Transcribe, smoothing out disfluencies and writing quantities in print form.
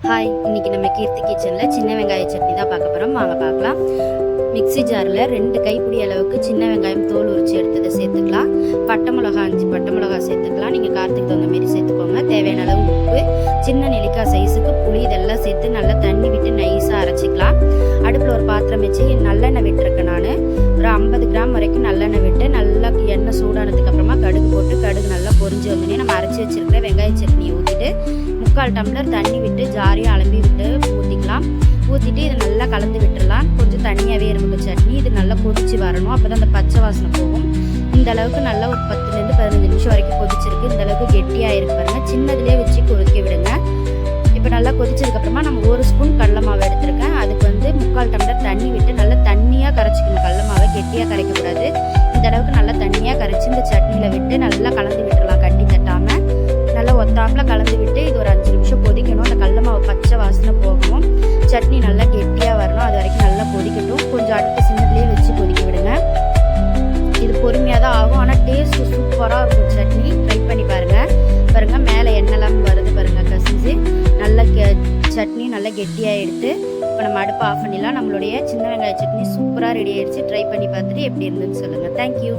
Hi, இன்றைக்கி நம்ம கீர்த்தி கிச்சனில் சின்ன வெங்காய சட்னி தான் பார்க்க போகிறோம். வாங்க பார்க்கலாம். மிக்ஸி ஜாரில் 2 கைப்பிடி அளவுக்கு சின்ன வெங்காயம் தோல் உரித்து எடுத்ததை சேர்த்துக்கலாம். பட்டை மிளகா 5 பட்டை மிளகா சேர்த்துக்கலாம். நீங்கள் காரத்துக்கு தகுந்த மாரி சேர்த்துக்கோங்க. தேவையான அளவு உப்பு, சின்ன நெல்லிக்காய் சைஸுக்கு புளி, இதெல்லாம் சேர்த்து நல்லா தண்ணி விட்டு நைஸாக அரைச்சிக்கலாம். அடுப்பில் ஒரு பாத்திரம் வச்சு நல்லெண்ணெய் விட்டுருக்கேன். நான் ஒரு 50 கிராம் வரைக்கும் நல்லெண்ணெய் விட்டு நல்லா எண்ணெய் சூடானதுக்கு அப்புறமா கடுகு போட்டு கடுகு நல்லா பொரிஞ்சு வந்தோடனே நம்ம அரைச்சி வச்சிருக்கிற வெங்காய சட்னியை ஊற்றிட்டு 3/4 டம்ளர் தண்ணி விட்டு ஜாரியை அலம்பி விட்டு ஊற்றிக்கலாம். ஊற்றிட்டு இதை நல்லா கலந்து விட்டுடலாம். கொஞ்சம் தனியாகவே இருக்கும் சட்னி. இது நல்லா கொதிச்சு வரணும். அப்போ தான் அந்த பச்சை வாசனை போகும். இந்த அளவுக்கு நல்லா ஒரு 10லேருந்து 15 நிமிஷம் வரைக்கும் கொதிச்சிருக்கு. இந்த அளவுக்கு கெட்டியாக இருக்கு பாருங்க. சின்னதுலேயே வச்சு கொதிக்க விடுங்க. இப்போ நல்லா கொதிச்சதுக்கப்புறமா நம்ம 1 ஸ்பூன் கடலை மாவு எடுத்திருக்கேன். அதுக்கு 3/4 டம்ளர் தண்ணி விட்டு நல்லா தண்ணியாக கரைச்சிக்கணும். கடலை மாவை கெட்டியாக கரைக்கக்கூடாது. இந்த அளவுக்கு நல்லா தண்ணியாக கரைச்சி இந்த சட்னியில் விட்டு நல்லா கலந்து விட்டுடலாம். கட்டி தட்டாமல் நல்லா ஒத்தாப்பில் கலந்து விட்டு இது ஒரு 5 நிமிஷம் கொதிக்கணும். அந்த கடலை மாவு பச்சை வாசனை போகணும். சட்னி நல்லா கெட்டியாக வரணும். அது வரைக்கும் நல்லா கொதிக்கட்டும். கொஞ்சம் அடுப்பு சின்னதுலேயே வச்சு கொதிக்க விடுங்க. இது பொறுமையாக தான் ஆகும். ஆனால் டேஸ்ட்டு சூப்பராக இருக்கும். சட்னி ட்ரை பண்ணி பாருங்கள். மேலே எண்ணெய்லாம் வருது பாருங்கள். கசிஞ்சு நல்லா சட்னி நல்லா கெட்டியாக எடுத்து இப்போ நம்ம அடுப்பு ஆஃப் பண்ணிடலாம். நம்மளுடைய சின்ன வெங்காய சட்னி சூப்பராக ரெடி ஆகிடுச்சு. ட்ரை பண்ணி பார்த்துட்டு எப்படி இருந்துன்னு சொல்லுங்கள். தேங்க்யூ.